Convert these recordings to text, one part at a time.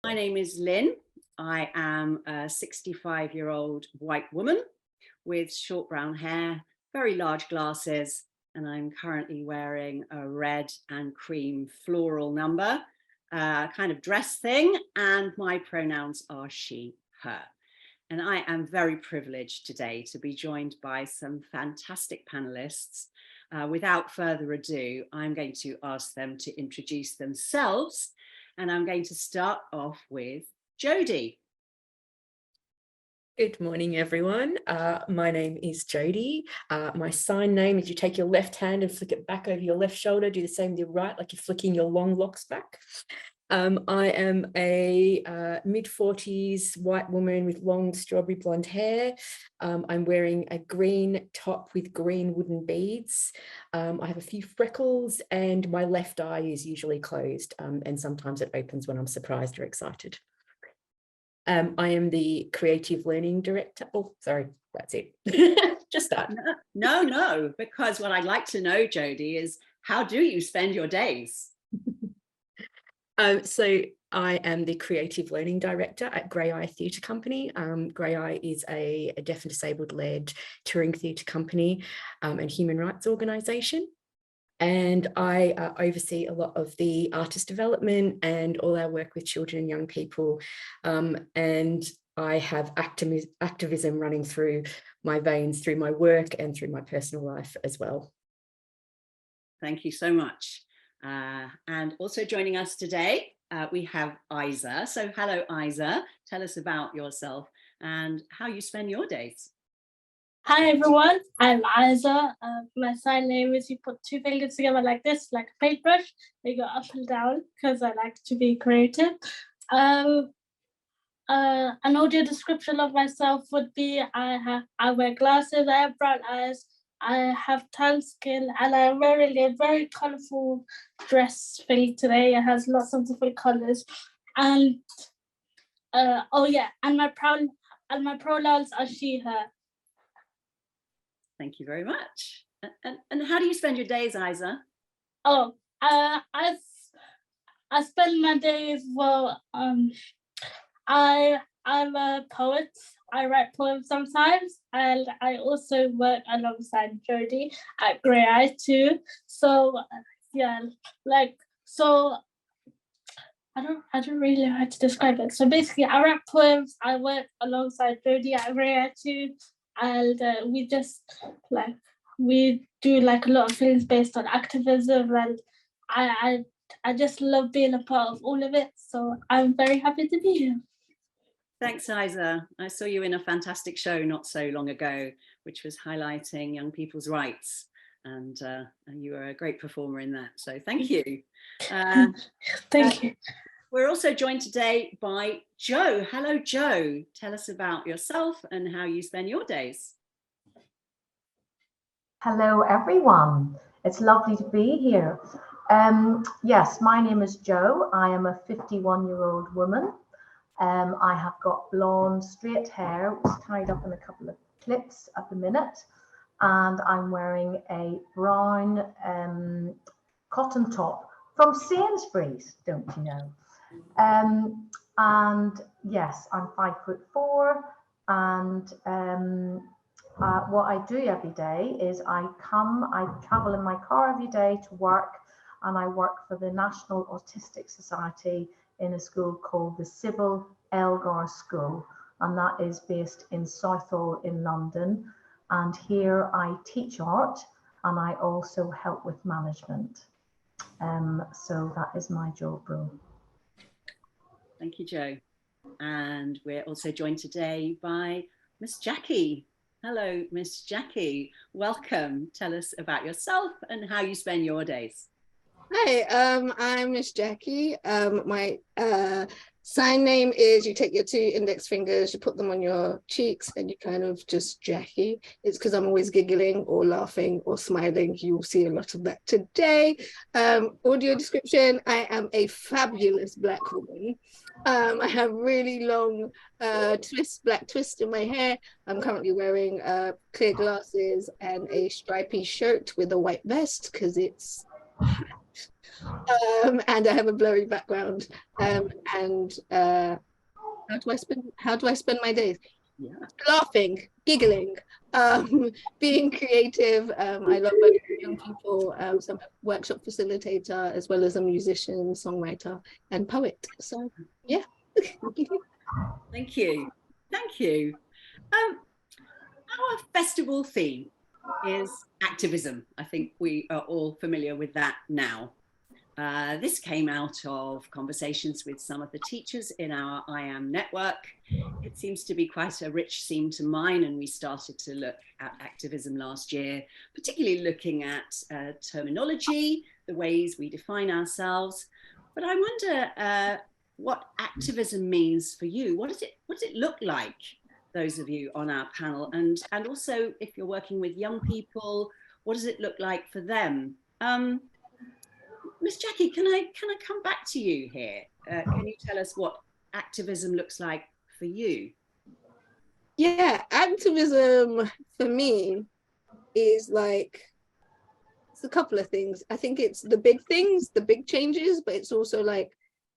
My name is Lynn. I am a 65-year-old white woman with short brown hair, very large glasses, and I'm currently wearing a red and cream floral number, kind of dress thing, and my pronouns are she, her. And I am very privileged today to be joined by some fantastic panelists. Without further ado, I'm going to ask them to introduce themselves, and I'm going to start off with Jodi. Good morning, everyone. My name is Jodi. My sign name is you take your left hand and flick it back over your left shoulder. Do the same with your right, like you're flicking your long locks back. I am a mid-40s white woman with long strawberry blonde hair. I'm wearing a green top with green wooden beads. I have a few freckles and my left eye is usually closed, and sometimes it opens when I'm surprised or excited. I am the creative learning director. Oh, sorry, that's it. Just that. No, because what I'd like to know, Jodi, is how do you spend your days? So I am the creative learning director at Graeae Theatre Company. Graeae is a deaf and disabled led touring theatre company and human rights organisation. And I oversee a lot of the artist development and all our work with children and young people. And I have activism running through my veins, through my work and through my personal life as well. Thank you so much. And also joining us today, we have Ayzah. So hello, Ayzah. Tell us about yourself and how you spend your days. Hi everyone, I'm Ayzah. My sign name is you put two fingers together like this, like a paintbrush. They go up and down because I like to be creative. An audio description of myself would be I wear glasses, I have brown eyes, I have tan skin, and I'm wearing a very colourful dress thing today. It has lots of different colours. And and my pronouns are she, her. Thank you very much. And how do you spend your days, Ayzah? I spend my days, well, I'm a poet. I write poems sometimes, and I also work alongside Jodi at Graeae too. So yeah, I don't really know how to describe it. So basically, I write poems. I work alongside Jodi at Graeae too. And we do like a lot of things based on activism, and I just love being a part of all of it. So I'm very happy to be here. Thanks, Ayzah. I saw you in a fantastic show not so long ago, which was highlighting young people's rights. And you were a great performer in that. So thank you. Thank you. We're also joined today by Jo. Hello, Jo. Tell us about yourself and how you spend your days. Hello, everyone. It's lovely to be here. Yes, my name is Jo. I am a 51-year-old woman. I have got blonde, straight hair, which is tied up in a couple of clips at the minute. And I'm wearing a brown cotton top from Sainsbury's, don't you know? And yes, I'm 5'4", and what I do every day is I travel in my car every day to work, and I work for the National Autistic Society in a school called the Sybil Elegar School, and that is based in Southall in London. And here I teach art, and I also help with management. So that is my job role. Thank you, Jo. And we're also joined today by Miss Jacqui. Hello, Miss Jacqui. Welcome. Tell us about yourself and how you spend your days. Hi, I'm Miss Jacqui. My sign name is you take your two index fingers, you put them on your cheeks, and you kind of just Jacqui. It's because I'm always giggling or laughing or smiling. You'll see a lot of that today. Audio description, I am a fabulous Black woman. I have really long black twist in my hair. I'm currently wearing clear glasses and a stripy shirt with a white vest because it's hot. and I have a blurry background. How do I spend my days? Yeah. Laughing, giggling, being creative. I love working with young people. So I'm a workshop facilitator as well as a musician, songwriter, and poet. So yeah. Thank you. Thank you. Our festival theme is activism. I think we are all familiar with that now. This came out of conversations with some of the teachers in our I Am network. It seems to be quite a rich theme to mine, and we started to look at activism last year, particularly looking at terminology, the ways we define ourselves. But I wonder what activism means for you. What does it look like, those of you on our panel, and also if you're working with young people, what does it look like for them? Miss Jacqui, can I come back to you here? Can you tell us what activism looks like for you? Yeah, activism for me is like, it's a couple of things. I think it's the big things, the big changes, but it's also like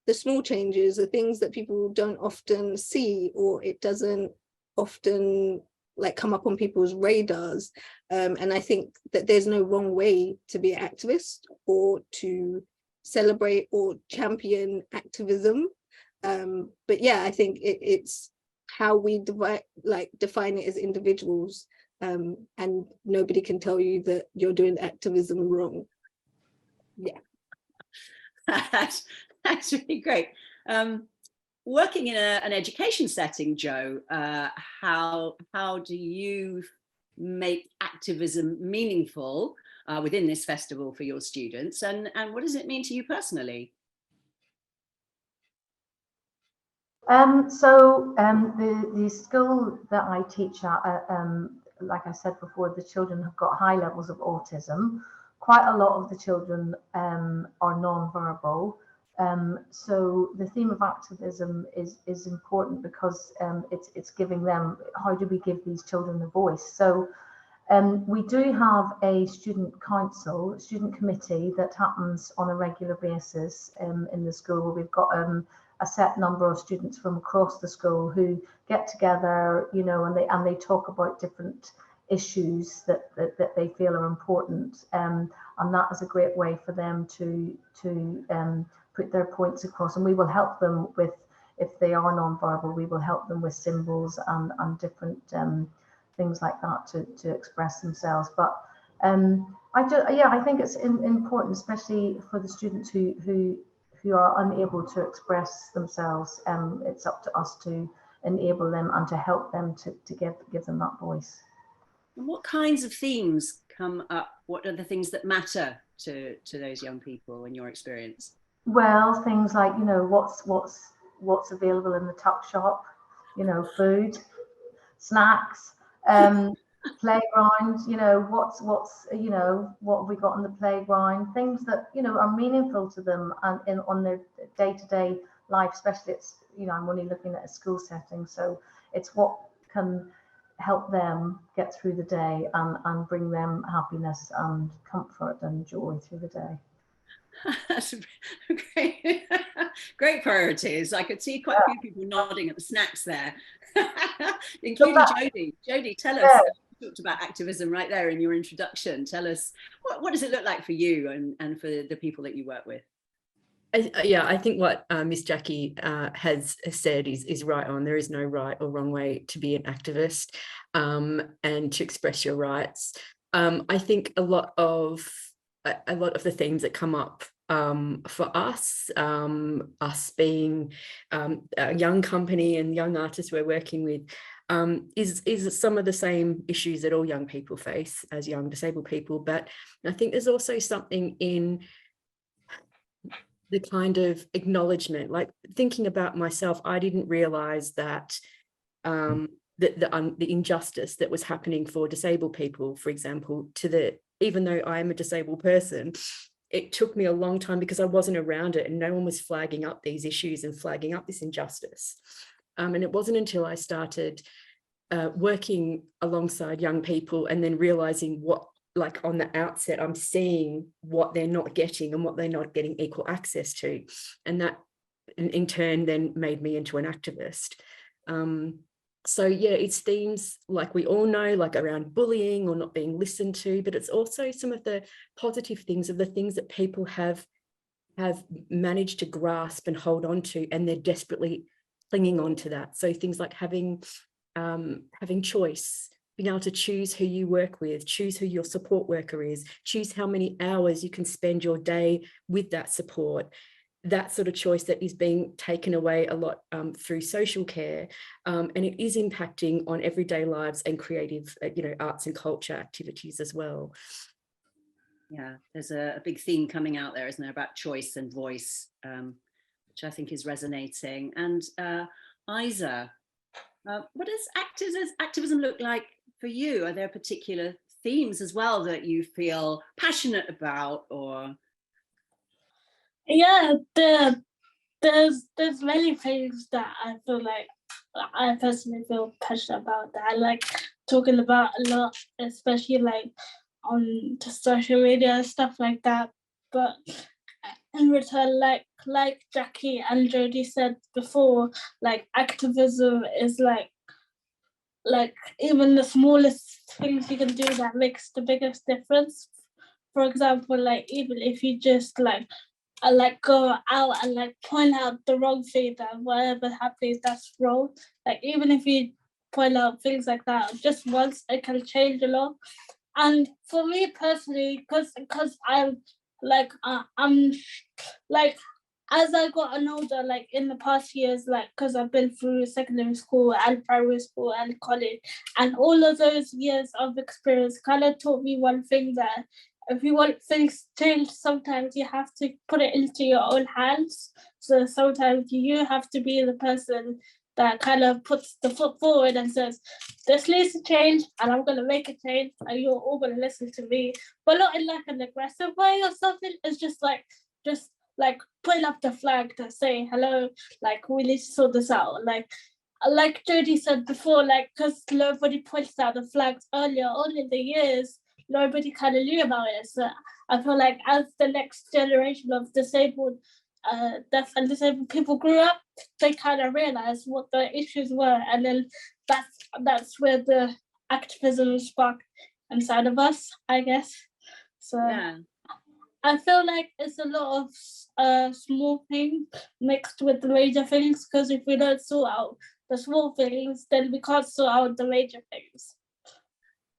the small changes, the things that people don't often see, or it doesn't often like come up on people's radars. And I think that there's no wrong way to be an activist or to celebrate or champion activism. But yeah, I think it's how we define it as individuals, and nobody can tell you that you're doing activism wrong. Yeah. That's really great. Working in an education setting, Jo, how do you make activism meaningful within this festival for your students, and what does it mean to you personally? The school that I teach at, like I said before, the children have got high levels of autism. Quite a lot of the children are non-verbal. So the theme of activism is important because it's giving them, how do we give these children a voice? So we do have a student council, student committee that happens on a regular basis in the school. We've got a set number of students from across the school who get together, you know, and they talk about different issues that they feel are important, and that is a great way for them to put their points across. And we will help them with, if they are non-verbal, we will help them with symbols and different things like that to express themselves. But I think it's important, especially for the students who are unable to express themselves. It's up to us to enable them and to help them to give them that voice. And what kinds of themes come up? What are the things that matter to those young people in your experience? Well, things like, you know, what's available in the tuck shop, you know, food, snacks, playground, you know, what's you know, what have we got on the playground, things that, you know, are meaningful to them and on their day-to-day life. Especially, it's, you know, I'm only looking at a school setting, so it's what can help them get through the day and bring them happiness and comfort and joy through the day. That's great. Great priorities. I could see quite a few people nodding at the snacks there, including Jodi. Jodi, tell us, you talked about activism right there in your introduction. Tell us, what does it look like for you and for the people that you work with? I think what Miss Jacqui has said is right on. There is no right or wrong way to be an activist and to express your rights. I think a lot of the themes that come up for us being a young company and young artists we're working with, is some of the same issues that all young people face as young disabled people. But I think there's also something in the kind of acknowledgement, like thinking about myself, I didn't realize that the injustice that was happening for disabled people, for example, even though I am a disabled person, it took me a long time because I wasn't around it and no one was flagging up these issues and flagging up this injustice. And it wasn't until I started working alongside young people and then realizing what like on the outset, I'm seeing what they're not getting and what they're not getting equal access to. And that in turn then made me into an activist. So yeah, it's themes like we all know, like around bullying or not being listened to, but it's also some of the positive things of the things that people have managed to grasp and hold on to, and they're desperately clinging on to that. So things like having choice, being able to choose who you work with, choose who your support worker is, choose how many hours you can spend your day with that support. That sort of choice that is being taken away a lot through social care, and it is impacting on everyday lives and creative, arts and culture activities as well. Yeah, there's a big theme coming out there, isn't there, about choice and voice, which I think is resonating. And Ayzah, what does activism look like for you? Are there particular themes as well that you feel passionate about, or? Yeah, there's many things that I feel like I personally feel passionate about, that I like talking about a lot, especially like on the social media and stuff like that. But in return, like Jacqui and Jodi said before, like activism is like even the smallest things you can do that makes the biggest difference. For example, like even if you just go out and like point out the wrong thing, that whatever happens, that's wrong. Like even if you point out things like that just once, it can change a lot. And for me personally, because I'm as I gotten older, like in the past years, like because I've been through secondary school and primary school and college, and all of those years of experience kind of taught me one thing, that if you want things changed, sometimes you have to put it into your own hands. So sometimes you have to be the person that kind of puts the foot forward and says, this needs to change and I'm going to make it change and you're all going to listen to me. But not in like an aggressive way or something. It's just like putting up the flag to say, hello, like we need to sort this out. Like Jodi said before, like because nobody pointed out the flags earlier on in the years, nobody kind of knew about it. So I feel like as the next generation of disabled, deaf and disabled people grew up, they kind of realized what the issues were, and then that's where the activism sparked inside of us, I guess. So yeah. I feel like it's a lot of small things mixed with the major things, because if we don't sort out the small things, then we can't sort out the major things.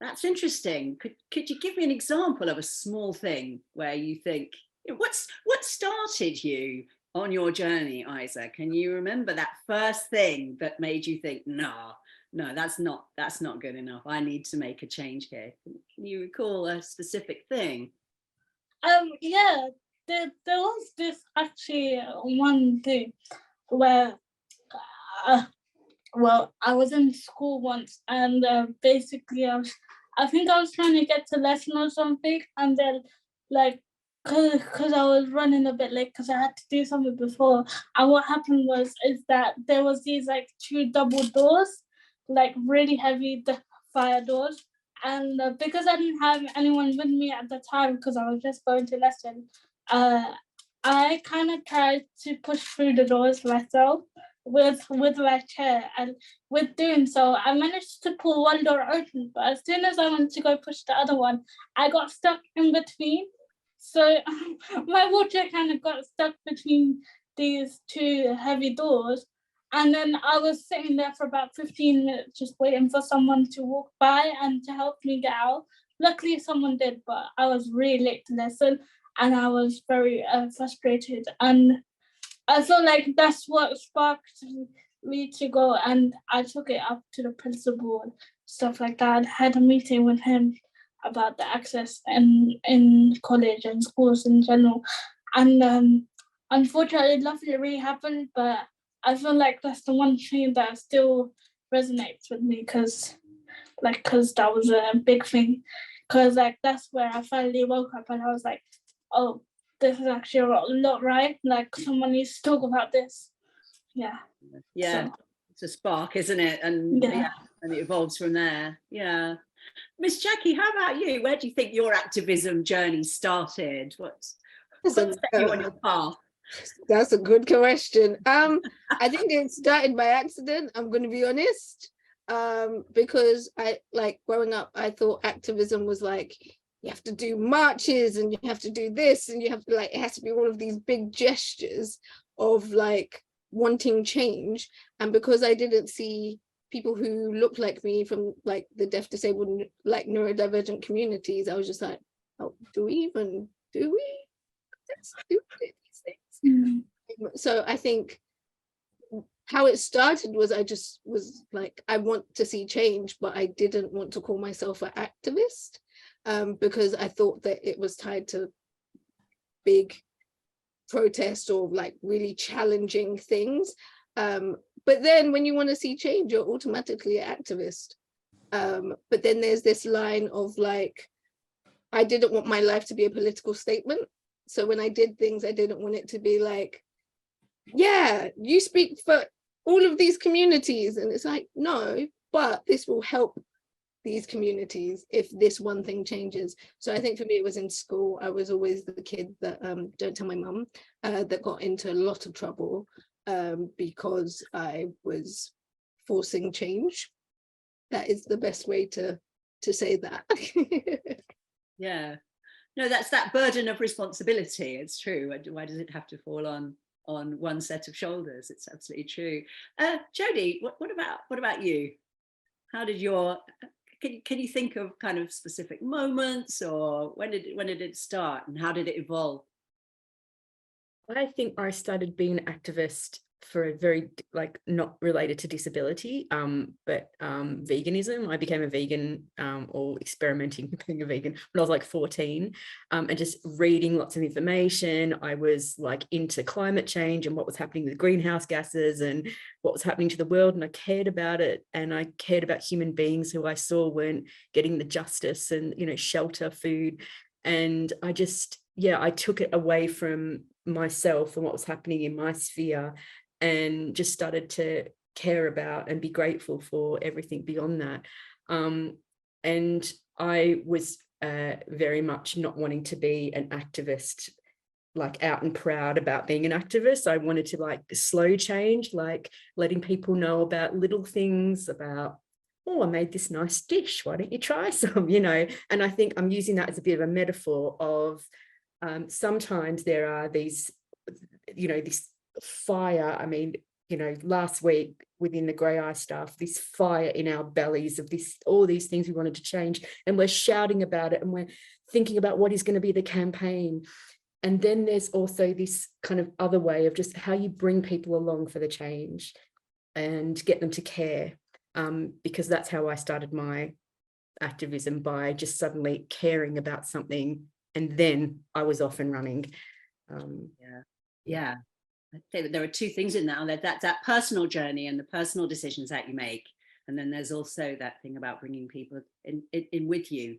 That's interesting. Could you give me an example of a small thing where you think, what started you on your journey, Ayzah? Can you remember that first thing that made you think, no, that's not good enough. I need to make a change here. Can you recall a specific thing? Yeah, there was this actually one thing where, I was in school once, and basically I think I was trying to get to lesson or something, and then like because I was running a bit late because I had to do something before, and what happened is that there was these like 2 double doors, like really heavy fire doors, and because I didn't have anyone with me at the time because I was just going to lesson, I kind of tried to push through the doors myself with my chair, and with doing so I managed to pull one door open, but as soon as I went to go push the other one, I got stuck in between. So my wheelchair kind of got stuck between these 2 heavy doors, and then I was sitting there for about 15 minutes just waiting for someone to walk by and to help me get out. Luckily someone did, but I was really late to lesson and I was very frustrated, and I feel like that's what sparked me to go, and I took it up to the principal and stuff like that. I had a meeting with him about the access in college and schools in general. And unfortunately, nothing really happened, but I feel like that's the one thing that still resonates with me, because that was a big thing. Because that's where I finally woke up and I was like, oh, this is actually not right. Like someone needs to talk about this. Yeah. So. It's a spark, isn't it? And and it evolves from there. Yeah. Miss Jacqui, how about you? Where do you think your activism journey started? What set you on your path? That's a good question. I think it started by accident, I'm going to be honest, because I, like, growing up, I thought activism was like, you have to do marches and you have to do this and you have to, like, it has to be all of these big gestures of like wanting change. And because I didn't see people who looked like me from like the deaf, disabled, like neurodivergent communities, I was just like, oh, do we Let's do these things. So I think how it started was I just was like, I want to see change, but I didn't want to call myself an activist, because I thought that it was tied to big protest or like really challenging things. But then when you want to see change, you're automatically an activist. But then there's this line of like, I didn't want my life to be a political statement. So when I did things, I didn't want it to be like, yeah, you speak for all of these communities. And it's like, no, but this will help these communities if this one thing changes. So I think for me, it was in school. I was always the kid that, don't tell my mum, that got into a lot of trouble because I was forcing change. That is the best way to say that. Yeah, no, that's that burden of responsibility. It's true. Why does it have to fall on one set of shoulders? It's absolutely true. Jodi, what about you? How did your, can you think of kind of specific moments, or when did it start and how did it evolve? I think I started being an activist for a very, like, not related to disability, but veganism. I became a vegan, or experimenting with being a vegan when I was like 14, and just reading lots of information. I was like into climate change and what was happening with greenhouse gases and what was happening to the world, and I cared about it, and I cared about human beings who I saw weren't getting the justice and, you know, shelter, food, and I just, yeah, I took it away from myself and what was happening in my sphere, and just started to care about and be grateful for everything beyond that. And I was very much not wanting to be an activist, like out and proud about being an activist. I wanted to like slow change, like letting people know about little things, about, oh, I made this nice dish, why don't you try some, you know? And I think I'm using that as a bit of a metaphor of sometimes there are these, you know, this fire. I mean, you know, last week within the Graeae stuff, this fire in our bellies of this, all these things we wanted to change, and we're shouting about it and we're thinking about what is going to be the campaign. And then there's also this kind of other way of just how you bring people along for the change and get them to care, because that's how I started my activism, by just suddenly caring about something, and then I was off and running. Yeah. I'd say that there are two things in that. That's that personal journey and the personal decisions that you make. And then there's also that thing about bringing people in with you,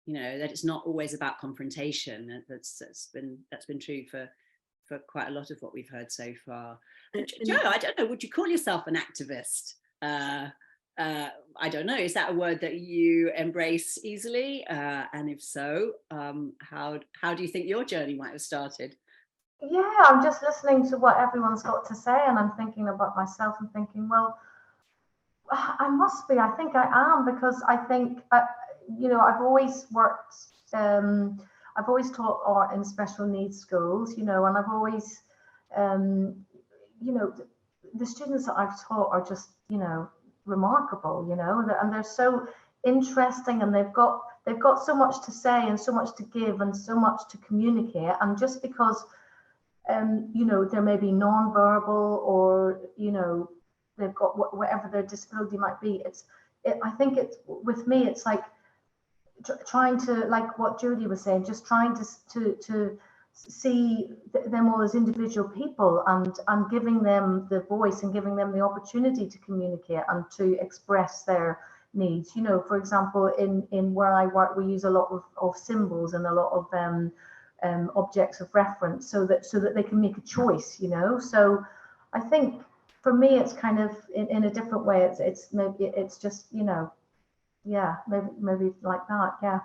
you know, that it's not always about confrontation. That's been true for quite a lot of what we've heard so far. Jo, I don't know, would you call yourself an activist? I don't know, is that a word that you embrace easily? And if so, how do you think your journey might have started? Yeah, I'm just listening to what everyone's got to say, and I'm thinking about myself and thinking, well, I must be. I think I am, because I think, you know, I've always worked, I've always taught art in special needs schools, you know, and I've always, you know, the students that I've taught are just, you know, remarkable, you know, and they're so interesting, and they've got so much to say and so much to give and so much to communicate. And just because you know, there may be non-verbal, or, you know, they've got whatever their disability might be. I think it's, with me, it's like trying to, like what Jodi was saying, just trying to see them all as individual people, and giving them the voice and giving them the opportunity to communicate and to express their needs. You know, for example, in where I work, we use a lot of symbols and a lot of objects of reference, so that they can make a choice, you know. So I think for me, it's kind of in a different way. It's maybe it's just, you know, yeah, maybe like that, yeah.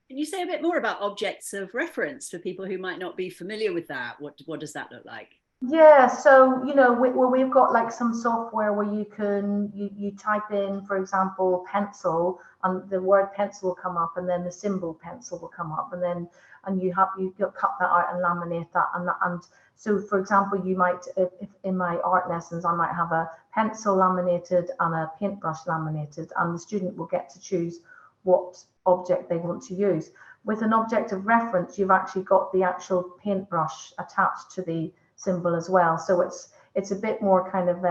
Can you say a bit more about objects of reference for people who might not be familiar with that? What does that look like? Yeah, so we've got like some software where you can you type in, for example, pencil, and the word pencil will come up, and then the symbol pencil will come up, and then you cut that out and laminate that, and so for example, you might, if in my art lessons I might have a pencil laminated and a paintbrush laminated, and the student will get to choose what object they want to use. With an object of reference, you've actually got the actual paintbrush attached to the symbol as well, so it's a bit more kind of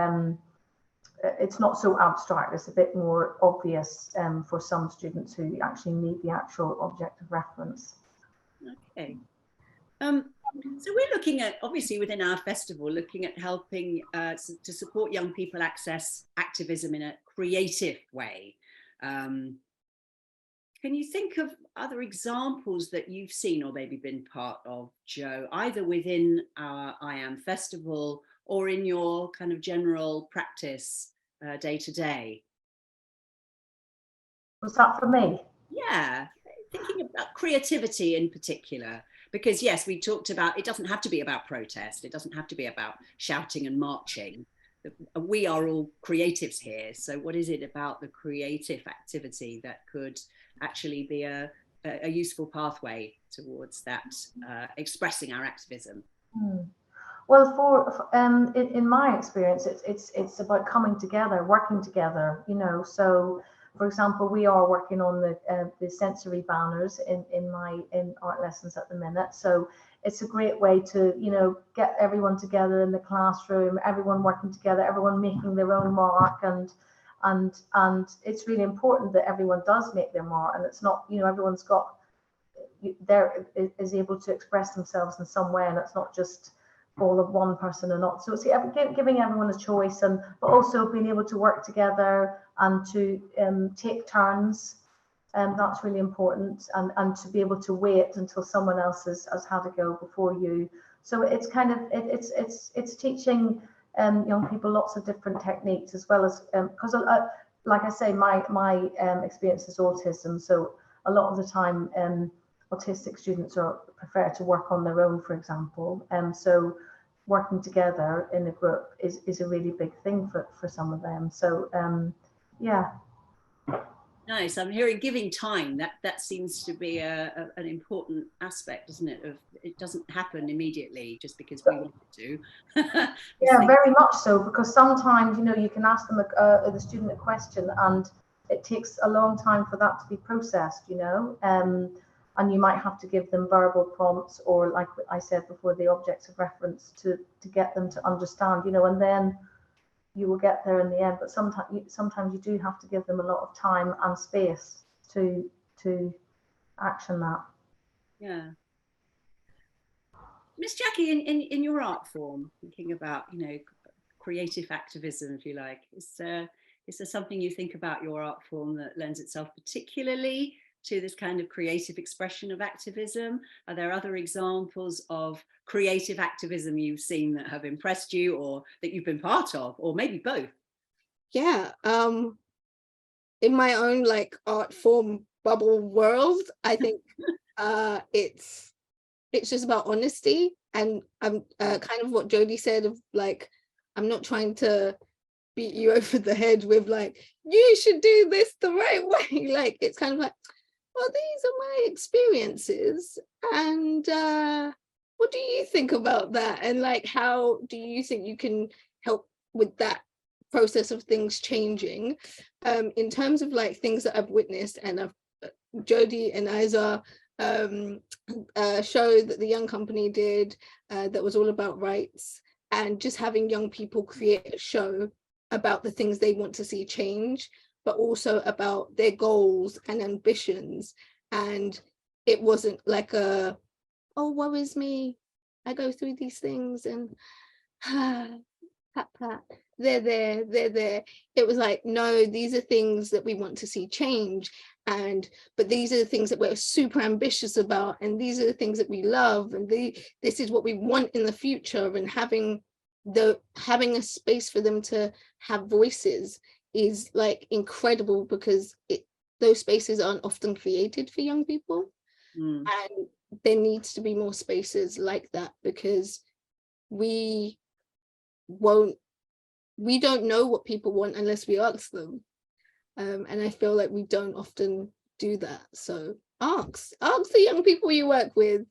it's not so abstract, it's a bit more obvious for some students who actually need the actual object of reference. Okay. So we're looking at, obviously within our festival, looking at helping to support young people access activism in a creative way. Can you think of other examples that you've seen or maybe been part of, Jo, either within our I Am Festival or in your kind of general practice day to day? Was that for me? Yeah, thinking about creativity in particular, because yes, we talked about it doesn't have to be about protest, it doesn't have to be about shouting and marching. We are all creatives here, so what is it about the creative activity that could actually be a useful pathway towards that expressing our activism? Well, in my experience, it's about coming together, working together. So for example, we are working on the sensory banners in art lessons at the minute. So it's a great way to get everyone together in the classroom, everyone working together, everyone making their own mark, and it's really important that everyone does make their mark, and it's not everyone's got is able to express themselves in some way, and it's not just all of one person or not. So it's giving everyone a choice, but also being able to work together and to take turns. That's really important, and to be able to wait until someone else has had a go before you. So it's kind of it's teaching young people lots of different techniques, as well as because like I say, my experience is autism, so a lot of the time autistic students prefer to work on their own, for example, so working together in a group is a really big thing for some of them. So yeah. Nice. I'm hearing giving time. That seems to be an important aspect, doesn't it? Of it doesn't happen immediately just because we want it to. Yeah, very much so, because sometimes you can ask them the student a question, and it takes a long time for that to be processed. And you might have to give them verbal prompts, or like I said before, the objects of reference to get them to understand. And then you will get there in the end, but sometimes you do have to give them a lot of time and space to action that. Yeah. Miss Jacqui, in your art form, thinking about creative activism, if you like, is there something you think about your art form that lends itself particularly to this kind of creative expression of activism? Are there other examples of creative activism you've seen that have impressed you, or that you've been part of, or maybe both? Yeah, in my own art form bubble world, I think it's just about honesty, and I'm kind of what Jodi said of I'm not trying to beat you over the head with you should do this the right way. It's kind of well, these are my experiences, and what do you think about that? And how do you think you can help with that process of things changing? In terms of things that I've witnessed, and Jodi and Ayzah show that the Young Company did that was all about rights, and just having young people create a show about the things they want to see change, but also about their goals and ambitions. And it wasn't oh, woe is me, I go through these things and pat pat, they're there. It was no, these are things that we want to see change, but these are the things that we're super ambitious about, and these are the things that we love, and this is what we want in the future. And having a space for them to have voices is incredible, because those spaces aren't often created for young people. And there needs to be more spaces like that, because we don't know what people want unless we ask them. And I feel like we don't often do that. So ask the young people you work with,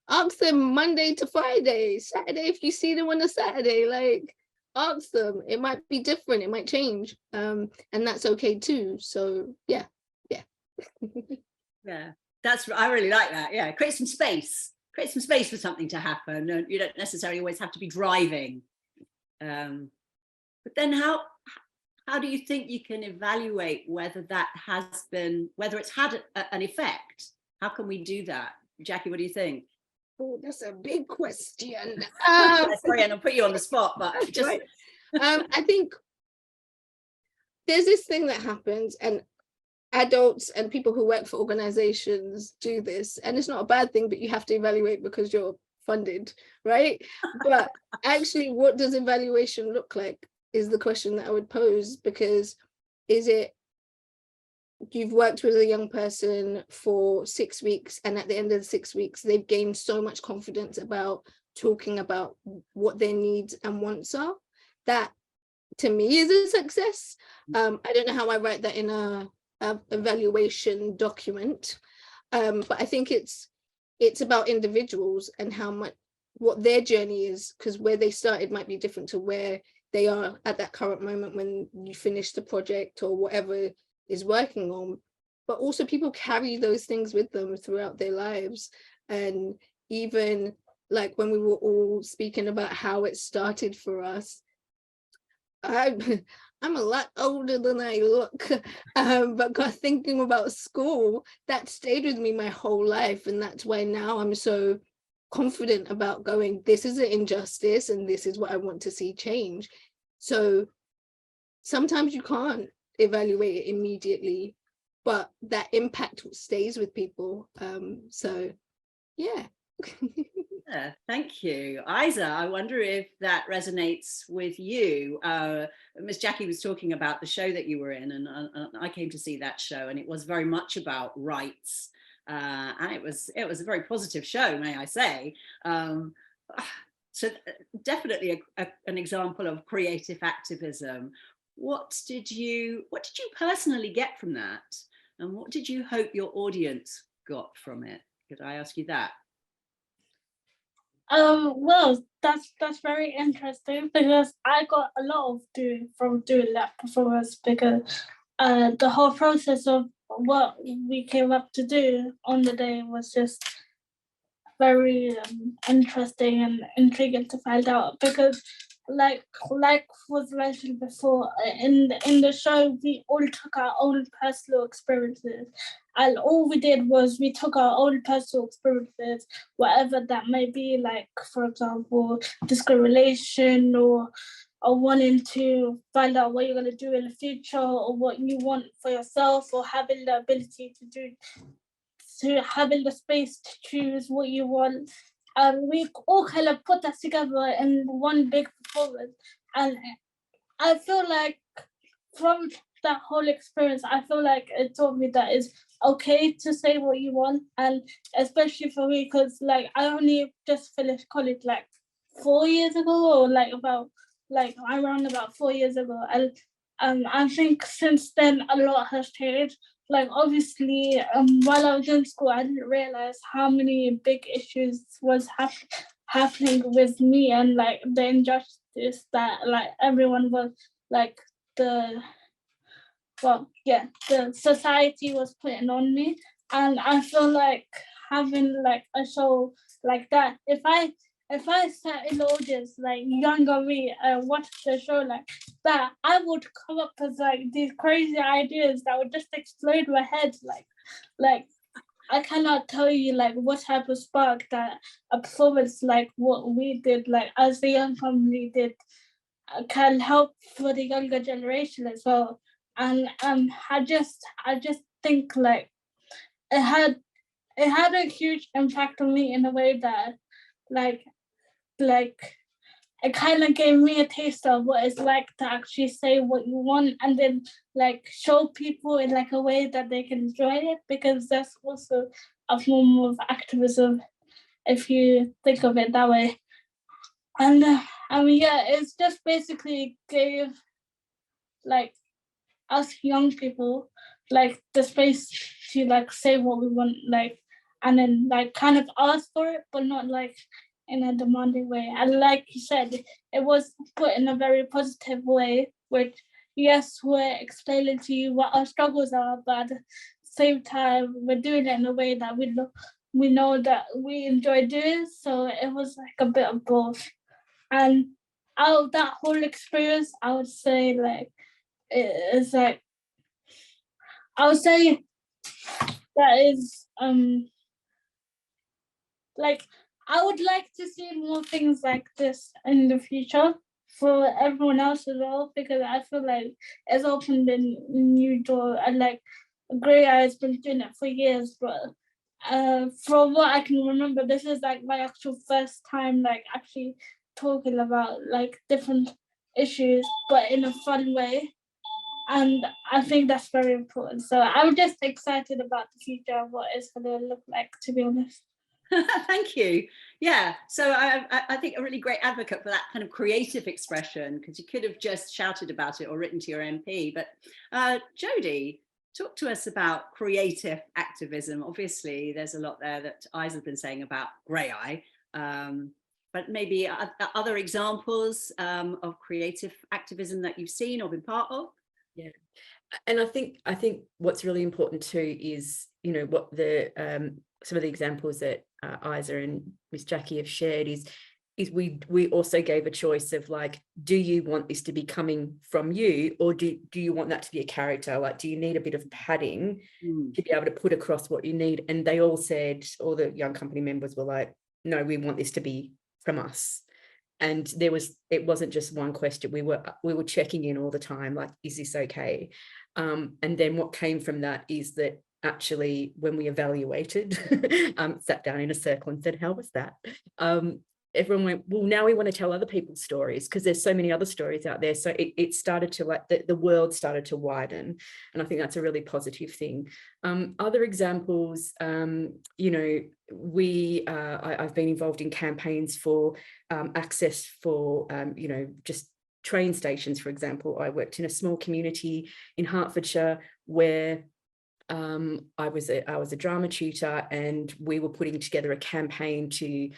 ask them Monday to Friday, Saturday if you see them on a Saturday, like ask them. It might be different, it might change, and that's okay too. So yeah. Yeah, I really like that. Yeah, create some space for something to happen. You don't necessarily always have to be driving, but then how do you think you can evaluate whether it's had an effect? How can we do that? Jacqui, what do you think? Oh, that's a big question. Sorry, and I'll put you on the spot, but just right. I think there's this thing that happens, and adults and people who work for organizations do this, and it's not a bad thing, but you have to evaluate because you're funded, right? But actually, what does evaluation look like is the question that I would pose, because is it you've worked with a young person for 6 weeks, and at the end of the 6 weeks they've gained so much confidence about talking about what their needs and wants are, that to me is a success. I don't know how I write that in a evaluation document, but I think it's about individuals and what their journey is, because where they started might be different to where they are at that current moment when you finish the project or whatever is working on. But also people carry those things with them throughout their lives. And even like when we were all speaking about how it started for us, I'm a lot older than I look, but thinking about school, that stayed with me my whole life. And that's why now I'm so confident about going, this is an injustice and this is what I want to see change. So sometimes you can't evaluate it immediately, but that impact stays with people. So yeah. Yeah, thank you. Ayzah, I wonder if that resonates with you. Miss Jacqui was talking about the show that you were in, and I came to see that show, and it was very much about rights, and it was a very positive show, may I say. So definitely an example of creative activism. What did you personally get from that, and what did you hope your audience got from it? Could I ask you that? Well, that's very interesting, because I got a lot from doing that performance, because the whole process of what we came up to do on the day was just very interesting and intriguing to find out, because like was mentioned before, in the show we all took our own personal experiences, and all we did was we took our own personal experiences, whatever that may be, like for example discrimination, or wanting to find out what you're going to do in the future, or what you want for yourself, or having the ability to having the space to choose what you want. We all kind of put that together in one big performance. And I feel like from that whole experience, I feel like it taught me that it's okay to say what you want. And especially for me, because like I only just finished college like 4 years ago, or around about 4 years ago. And I think since then a lot has changed. Like obviously, while I was in school, I didn't realize how many big issues was happening with me, and like the injustice that like everyone was like the society was putting on me. And I feel like having like a show like that, if I sat in the audience, like younger me, watch the show like that, I would come up with like these crazy ideas that would just explode my head. Like I cannot tell you like what type of spark that a performance like what we did, like as the young family did, can help for the younger generation as well. And I just think like it had a huge impact on me in a way that like it kind of gave me a taste of what it's like to actually say what you want and then like show people in like a way that they can enjoy it, because that's also a form of activism if you think of it that way. And I mean, yeah, it's just basically gave like us young people like the space to like say what we want, like, and then like kind of ask for it, but not like in a demanding way. And like you said, it was put in a very positive way, which yes, we're explaining to you what our struggles are, but at the same time, we're doing it in a way that we know that we enjoy doing. So it was like a bit of both. And out of that whole experience, I would say like it's like I would say that is like I would like to see more things like this in the future for everyone else as well, because I feel like it's opened a new door. And like Graeae has been doing it for years, but from what I can remember, this is like my actual first time like actually talking about like different issues, but in a fun way. And I think that's very important. So I'm just excited about the future of what it's going to look like, to be honest. Thank you. Yeah, so I think a really great advocate for that kind of creative expression, because you could have just shouted about it or written to your MP. But Jodi, talk to us about creative activism. Obviously, there's a lot there that Ayzah has been saying about Graeae, but maybe other examples of creative activism that you've seen or been part of. Yeah, and I think what's really important too is, you know, what the some of the examples that Ayzah and Miss Jacqui have shared is we also gave a choice of like, do you want this to be coming from you, or do you want that to be a character? Like, do you need a bit of padding to be able to put across what you need? And they all said, all the young company members were like, no, we want this to be from us. And it wasn't just one question. We were checking in all the time, like, is this okay? And then what came from that is that actually, when we evaluated, sat down in a circle and said, how was that? Everyone went, well, now we want to tell other people's stories, because there's so many other stories out there. So it started to, like, the world started to widen. And I think that's a really positive thing. Other examples, you know, I've been involved in campaigns for access for, you know, just train stations, for example. I worked in a small community in Hertfordshire where I was a drama tutor, and we were putting together a campaign to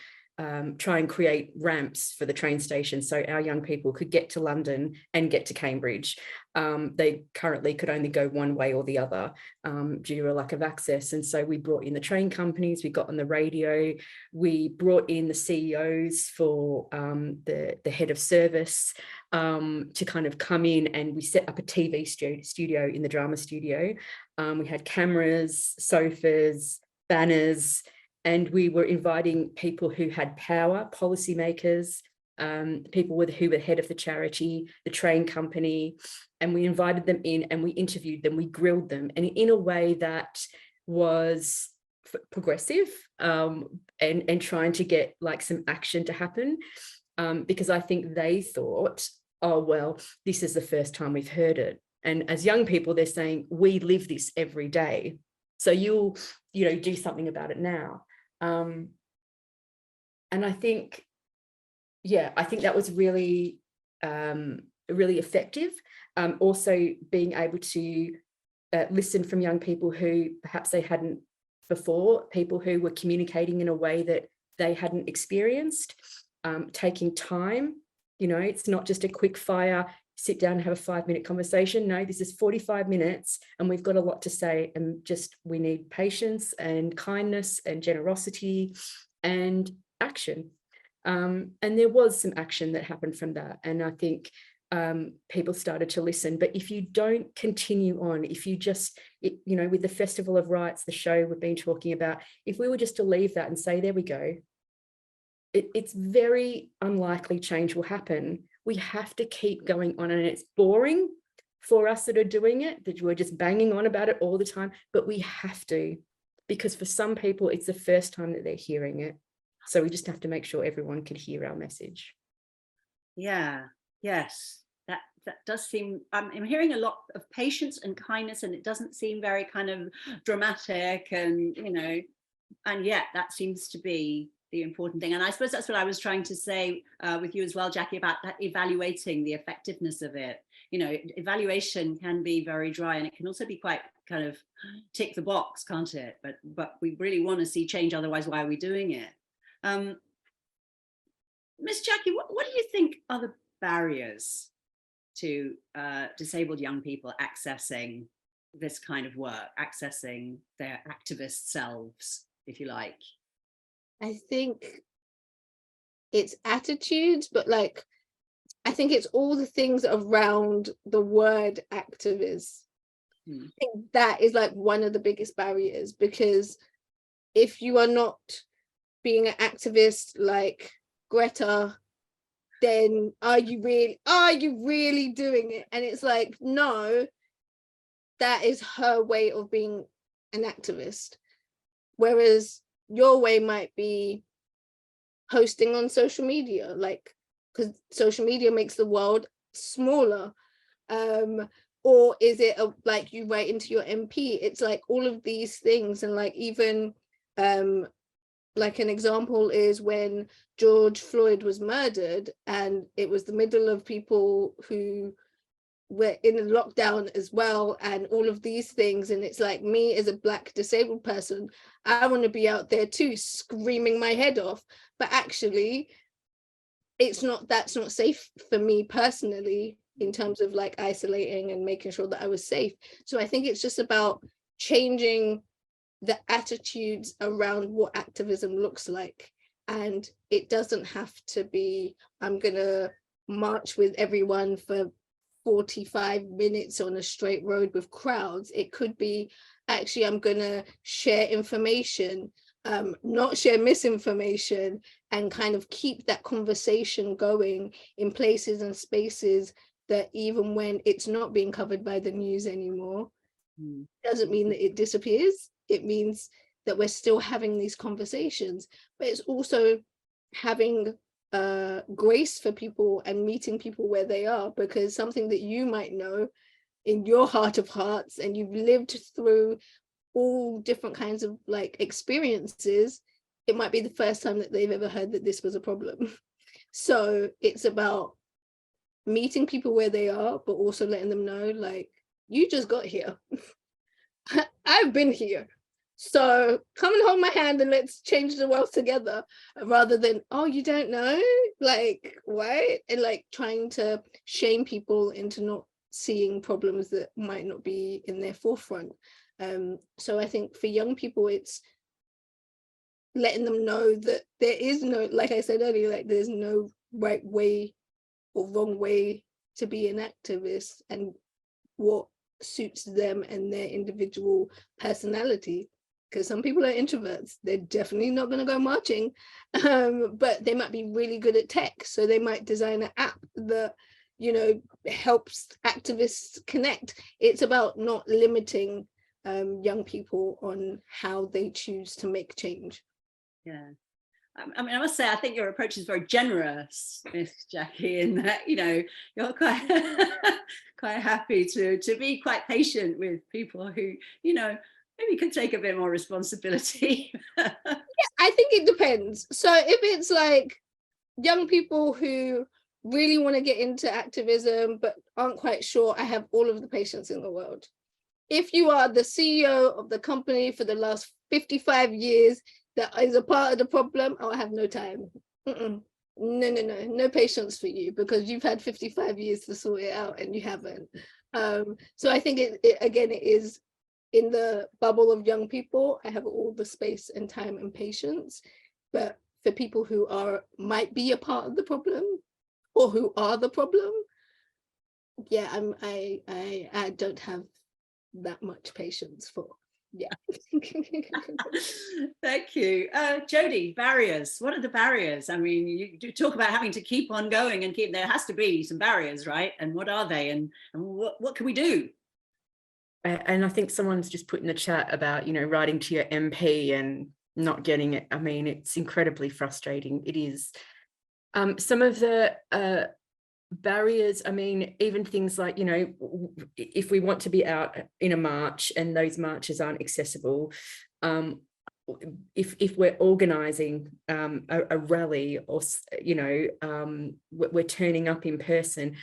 try and create ramps for the train station so our young people could get to London and get to Cambridge. They currently could only go one way or the other due to a lack of access. And so we brought in the train companies, we got on the radio, we brought in the CEOs for the head of service to kind of come in, and we set up a TV studio in the drama studio. We had cameras, sofas, banners, and we were inviting people who had power, policymakers, people who were head of the charity, the train company, and we invited them in and we interviewed them, we grilled them, and in a way that was progressive and trying to get like some action to happen, because I think they thought, oh, well, this is the first time we've heard it. And as young people, they're saying, we live this every day. So you'll, you know, do something about it now. And I think, yeah, I think that was really, really effective. Also being able to listen from young people who perhaps they hadn't before, people who were communicating in a way that they hadn't experienced, taking time. You know, it's not just a quick fire, sit down and have a 5-minute conversation. No, this is 45 minutes and we've got a lot to say, and just we need patience and kindness and generosity and action. And there was some action that happened from that. And I think people started to listen. But if you don't continue on, if you just, you know, with the Festival of Rights, the show we've been talking about, if we were just to leave that and say, there we go, it's very unlikely change will happen. We have to keep going on, and it's boring for us that are doing it, that we're just banging on about it all the time, but we have to, because for some people, it's the first time that they're hearing it. So we just have to make sure everyone can hear our message. Yeah, yes, that does seem, I'm hearing a lot of patience and kindness, and it doesn't seem very kind of dramatic, and and yet that seems to be the important thing. And I suppose that's what I was trying to say with you as well, Jacqui, about that, evaluating the effectiveness of it. Evaluation can be very dry, and it can also be quite kind of tick the box, can't it? But we really want to see change, otherwise why are we doing it? Miss Jacqui, what do you think are the barriers to disabled young people accessing this kind of work, accessing their activist selves, if you like? I think it's attitudes, but like, I think it's all the things around the word activist. I think that is like one of the biggest barriers, because if you are not being an activist like Greta, then are you really doing it? And it's like, no, that is her way of being an activist. Whereas your way might be posting on social media, like, because social media makes the world smaller. Or is it like you write into your MP? It's like all of these things. And like, even like an example is when George Floyd was murdered, and it was the middle of people who were in a lockdown as well, and all of these things. And it's like, me as a Black disabled person, I want to be out there too, screaming my head off. But actually, that's not safe for me personally, in terms of like isolating and making sure that I was safe. So I think it's just about changing the attitudes around what activism looks like. And it doesn't have to be, I'm gonna march with everyone for 45 minutes on a straight road with crowds. It could be, actually, I'm gonna share information, not share misinformation, and kind of keep that conversation going in places and spaces that, even when it's not being covered by the news anymore, doesn't mean that it disappears. It means that we're still having these conversations. But it's also having grace for people and meeting people where they are, because something that you might know in your heart of hearts, and you've lived through all different kinds of like experiences, it might be the first time that they've ever heard that this was a problem. So it's about meeting people where they are, but also letting them know, like, you just got here. I've been here. So come and hold my hand and let's change the world together, rather than, oh, you don't know, like, what? And like trying to shame people into not seeing problems that might not be in their forefront. So I think for young people, it's letting them know that there is no, like I said earlier, like there's no right way or wrong way to be an activist, and what suits them and their individual personality. Because some people are introverts, they're definitely not going to go marching, but they might be really good at tech, so they might design an app that, you know, helps activists connect. It's about not limiting young people on how they choose to make change. Yeah, I mean, I must say, I think your approach is very generous, Miss Jacqui, in that, you know, you're quite quite happy to be quite patient with people who, you know, maybe could take a bit more responsibility. Yeah, I think it depends. So if it's like young people who really want to get into activism but aren't quite sure, I have all of the patience in the world. If you are the CEO of the company for the last 55 years that is a part of the problem, I have no time. No patience for you, because you've had 55 years to sort it out and you haven't. So I think it is in the bubble of young people, I have all the space and time and patience. But for people who might be a part of the problem, or who are the problem, yeah, I don't have that much patience for. Yeah. Thank you. Jodi, barriers. What are the barriers? I mean, you do talk about having to keep on going and there has to be some barriers, right? And what are they? And what can we do? And I think someone's just put in the chat about, you know, writing to your MP and not getting it. I mean, it's incredibly frustrating. It is. Some of the barriers, I mean, even things like, you know, if we want to be out in a march and those marches aren't accessible, if we're organising a rally, or, you know, we're turning up in person,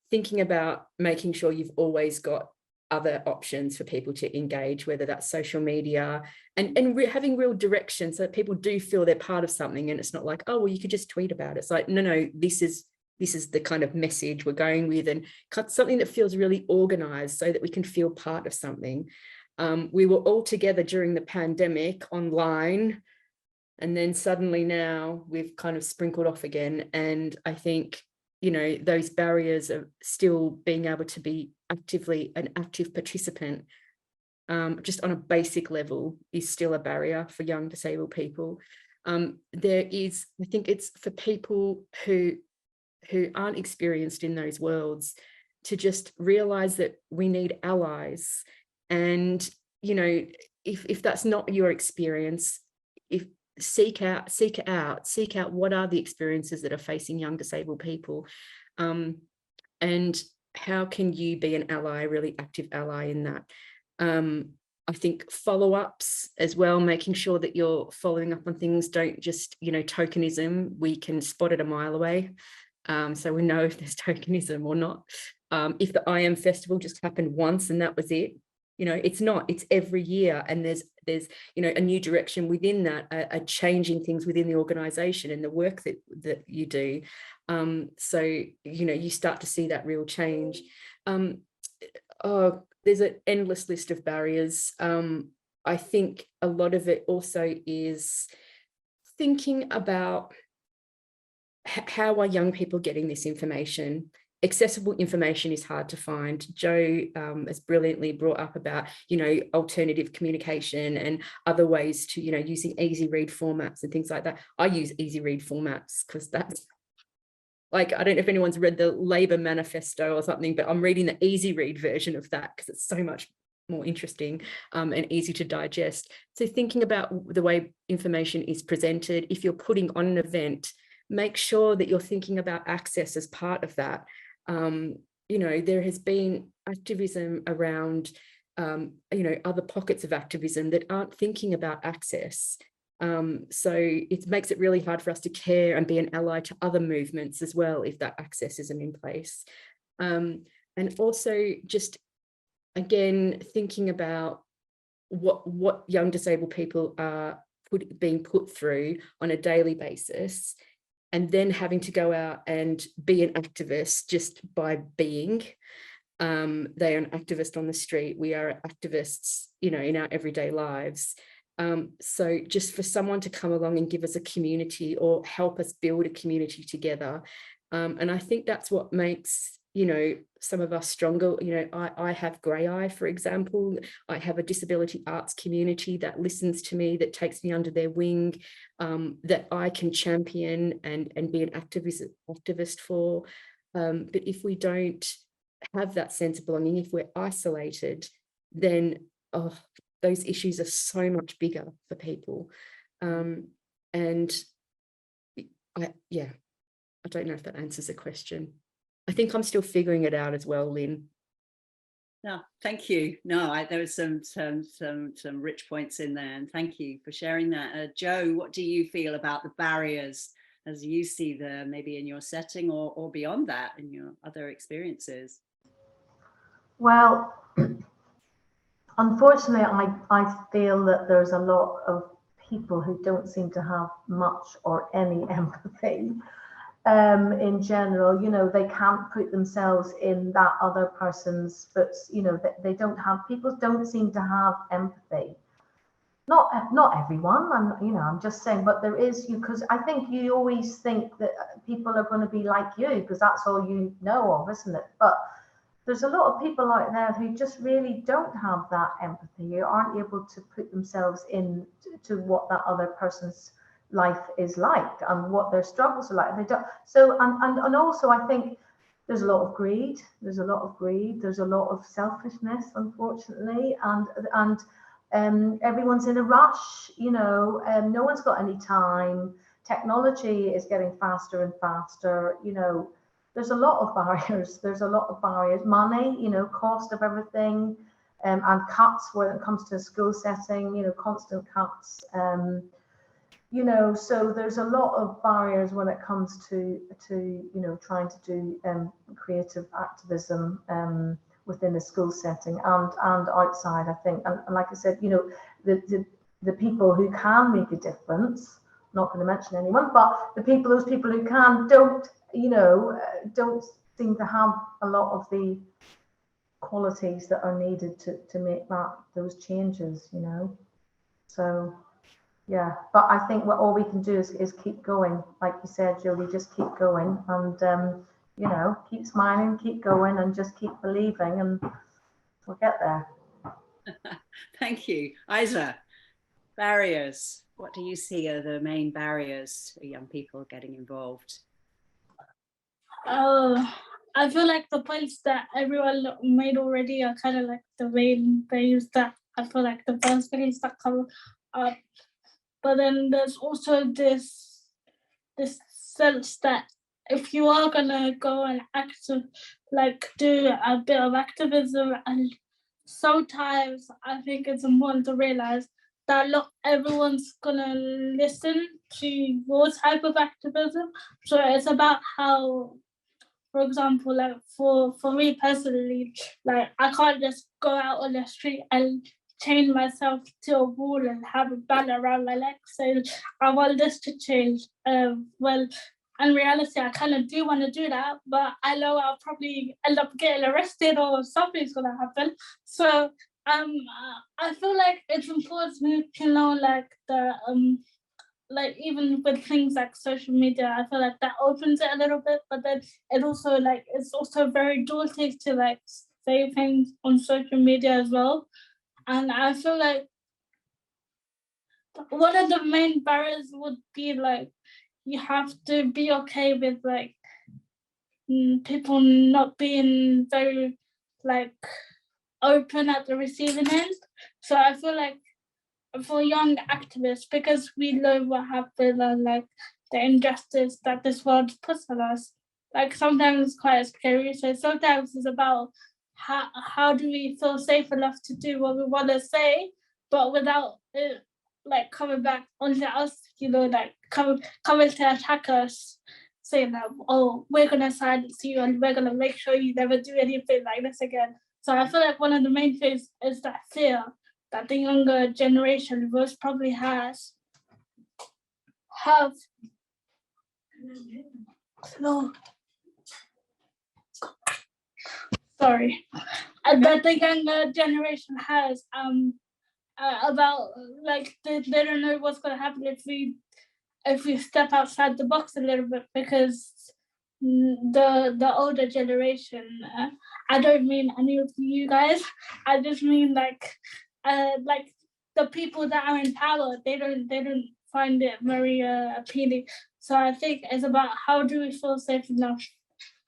thinking about making sure you've always got other options for people to engage, whether that's social media, and having real direction so that people do feel they're part of something, and it's not like, oh, well, you could just tweet about it. It's like, no, this is the kind of message we're going with, and something that feels really organized so that we can feel part of something. We were all together during the pandemic online, and then suddenly now we've kind of sprinkled off again. And I think, you know, those barriers of still being able to be actively an active participant, just on a basic level, is still a barrier for young disabled people. There is, I think it's for people who aren't experienced in those worlds, to just realize that we need allies. And, you know, if that's not your experience, seek out what are the experiences that are facing young disabled people, and how can you be an ally, a really active ally in that. I think follow-ups as well, making sure that you're following up on things. Don't just, you know, tokenism, we can spot it a mile away. So we know if there's tokenism or not. If the I Am Festival just happened once and that was it, you know, it's not, it's every year, and there's you know, a new direction within that, a changing things within the organization and the work that you do. So, you know, you start to see that real change. There's an endless list of barriers. I think a lot of it also is thinking about how are young people getting this information. Accessible information is hard to find. Jo has brilliantly brought up about, you know, alternative communication and other ways to, you know, using easy read formats and things like that. I use easy read formats because that's like, I don't know if anyone's read the Labour manifesto or something, but I'm reading the easy read version of that because it's so much more interesting and easy to digest. So thinking about the way information is presented, if you're putting on an event, make sure that you're thinking about access as part of that. You know, there has been activism around, you know, other pockets of activism that aren't thinking about access. So it makes it really hard for us to care and be an ally to other movements as well, if that access isn't in place. And also just, again, thinking about what young disabled people are being put through on a daily basis, and then having to go out and be an activist just by being. They are an activist on the street. We are activists, you know, in our everyday lives. So just for someone to come along and give us a community or help us build a community together. And I think that's what makes, you know, some of us stronger. You know, I have Graeae, for example. I have a disability arts community that listens to me, that takes me under their wing, that I can champion and be an activist for. But if we don't have that sense of belonging, if we're isolated, then those issues are so much bigger for people. And I don't know if that answers the question. I think I'm still figuring it out as well, Lynn. No, thank you. No, there was some rich points in there, and thank you for sharing that. Jo, what do you feel about the barriers as you see them, maybe in your setting or beyond that, in your other experiences? Well, unfortunately, I feel that there's a lot of people who don't seem to have much or any empathy. In general, you know, they can't put themselves in that other person's, but you know, they don't have, people don't seem to have empathy. Not everyone, I'm just saying, but there is, because I think you always think that people are going to be like you because that's all you know of, isn't it? But there's a lot of people out there who just really don't have that empathy, who aren't able to put themselves in to what that other person's life is like and what their struggles are like. They don't. So and also I think there's a lot of greed. There's a lot of selfishness, unfortunately, and everyone's in a rush. You know, no one's got any time. Technology is getting faster and faster. You know, there's a lot of barriers. There's a lot of barriers. Money, you know, cost of everything, and cuts when it comes to a school setting, you know, constant cuts. You know, so there's a lot of barriers when it comes to you know, trying to do creative activism within a school setting and outside, I think. And like I said, you know, the people who can make a difference, not going to mention anyone, but those people who can don't, you know, don't seem to have a lot of the qualities that are needed to make those changes, you know. So yeah, but I think all we can do is keep going, like you said, Jodi, just keep going and you know, keep smiling, keep going, and just keep believing, and we'll get there. Thank you. Ayzah, barriers. What do you see are the main barriers for young people getting involved? I feel like the points that everyone made already are kind of like the main things that I feel like the first things that come up. But then there's also this sense that if you are gonna go and do a bit of activism, and sometimes I think it's important to realize that not everyone's gonna listen to your type of activism. So it's about how, for example, like for me personally, like I can't just go out on the street and chain myself to a wall and have a banner around my leg saying I want this to change. Well, in reality, I kind of do want to do that, but I know I'll probably end up getting arrested or something's gonna happen. So I feel like it's important to know like the like even with things like social media, I feel like that opens it a little bit, but then it also like it's also very daunting to like say things on social media as well. And I feel like one of the main barriers would be like you have to be okay with like people not being very like open at the receiving end. So I feel like for young activists, because we know what happened and like the injustice that this world puts on us, like sometimes it's quite scary. So sometimes it's about how do we feel safe enough to do what we want to say, but without it like coming back onto us, you know, like coming to attack us, saying that, oh, we're gonna silence you and we're gonna make sure you never do anything like this again. So I feel like one of the main things is that fear that the younger generation most probably have that the younger generation has about like they don't know what's going to happen if we step outside the box a little bit, because the older generation, I don't mean any of you guys, I just mean like the people that are in power, they don't find it very appealing. So I think it's about how do we feel safe enough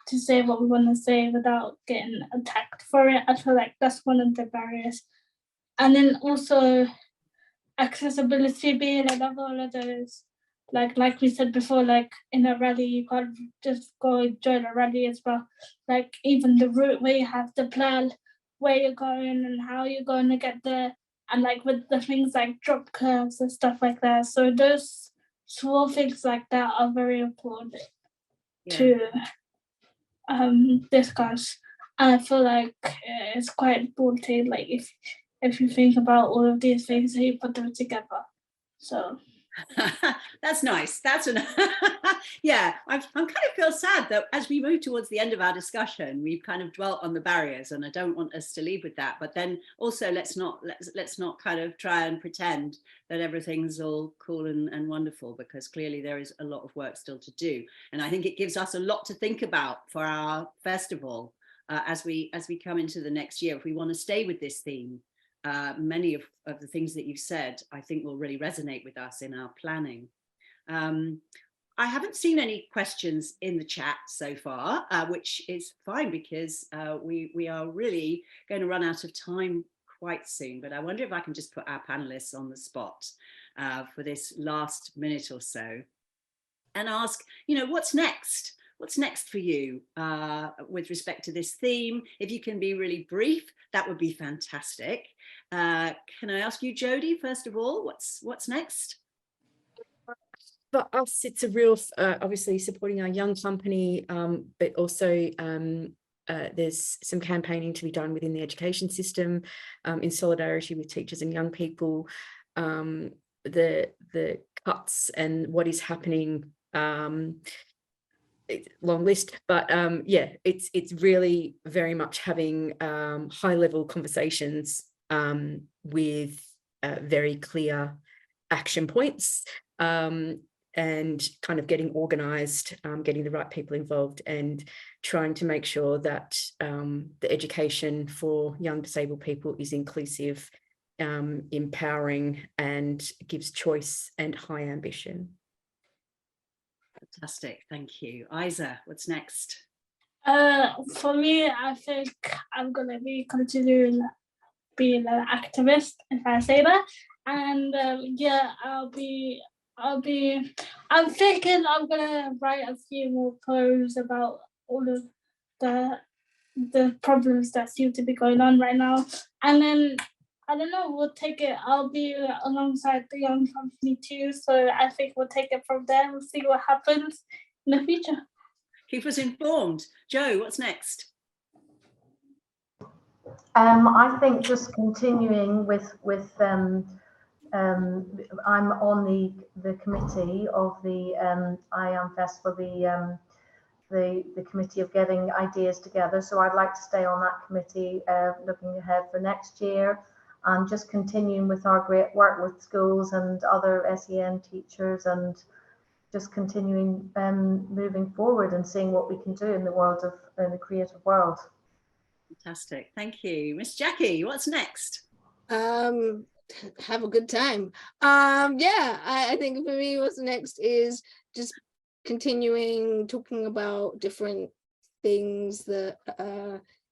to say what we want to say without getting attacked for it. I feel like that's one of the barriers. And then also accessibility being another one of those. Like we said before, like in a rally, you can't just go and join a rally as well. Like even the route where you have to plan where you're going and how you're going to get there, and like with the things like drop curves and stuff like that. So those small things like that are very important to discuss. And I feel like it's quite important, like if you think about all of these things, you put them together. So that's nice. That's yeah. I kind of feel sad that as we move towards the end of our discussion, we've kind of dwelt on the barriers, and I don't want us to leave with that. But then also let's not kind of try and pretend that everything's all cool and wonderful, because clearly there is a lot of work still to do. And I think it gives us a lot to think about for our festival as we come into the next year. If we want to stay with this theme, many of the things that you've said, I think will really resonate with us in our planning. I haven't seen any questions in the chat so far, which is fine, because we are really going to run out of time quite soon. But I wonder if I can just put our panelists on the spot for this last minute or so and ask, you know, what's next what's next for you with respect to this theme? If you can be really brief, that would be fantastic. Can I ask you, Jodi, first of all, what's next? For us, it's a real, obviously supporting our young company, but also there's some campaigning to be done within the education system in solidarity with teachers and young people. The cuts and what is happening, long list, but yeah, it's really very much having high level conversations with very clear action points, and kind of getting organized, getting the right people involved, and trying to make sure that the education for young disabled people is inclusive, empowering, and gives choice and high ambition. Fantastic, thank you. Ayzah, what's next? For me, I think I'm gonna be continuing being an activist, if I say that, and yeah, I'm thinking I'm gonna write a few more poems about all of the problems that seem to be going on right now, and then I don't know, we'll take it. I'll be alongside the young company too, so I think we'll take it from there. We'll see what happens in the future. Keep us informed. Jo, what's next? I think just continuing with I'm on the committee of the I Am Fest for the committee of getting ideas together. So I'd like to stay on that committee, looking ahead for next year, and just continuing with our great work with schools and other SEN teachers, and just continuing moving forward and seeing what we can do in the world of in the creative world. Fantastic, thank you. Miss Jacqui, what's next? Have a good time. Yeah, I think for me what's next is just continuing talking about different things that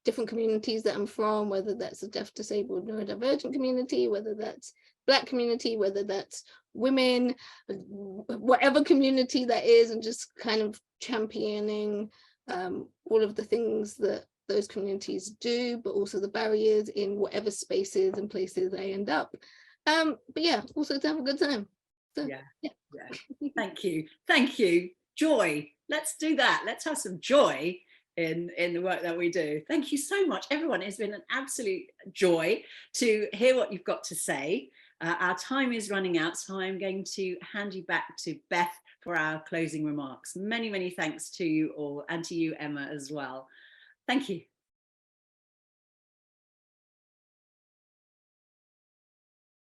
different communities that I'm from, whether that's a deaf, disabled, neurodivergent community, whether that's Black community, whether that's women, whatever community that is, and just kind of championing all of the things that those communities do, but also the barriers in whatever spaces and places they end up. But yeah, also to have a good time. So, yeah. Thank you. Joy, let's do that. Let's have some joy in the work that we do. Thank you so much, everyone. It's been an absolute joy to hear what you've got to say. Our time is running out, so I'm going to hand you back to Beth for our closing remarks. Many, many thanks to you all, and to you, Emma, as well. Thank you.